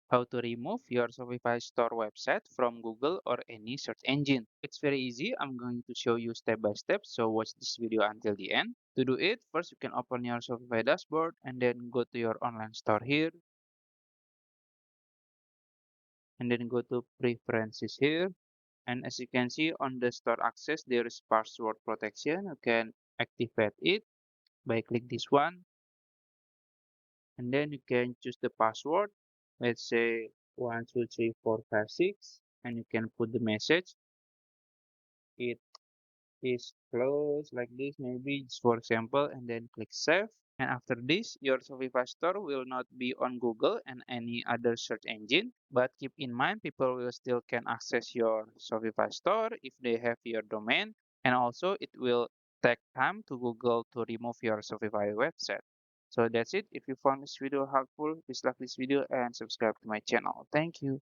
How to remove your Shopify store website from Google or any search engine. It's very easy. I'm going to show you step by step, so watch this video until the end. To do it, first you can open your Shopify dashboard and then go to your online store here and then go to preferences here. And as you can see on the store access, there is password protection. You can activate it by click this one and then you can choose the password. Let's say 123456 and you can put the message. It is closed like this, maybe just for example, and then click save. And after this, your Shopify store will not be on Google and any other search engine. But keep in mind, people will still can access your Shopify store if they have your domain. And also, it will take time to Google to remove your Shopify website. So that's it. If you found this video helpful, please like this video and subscribe to my channel. Thank you.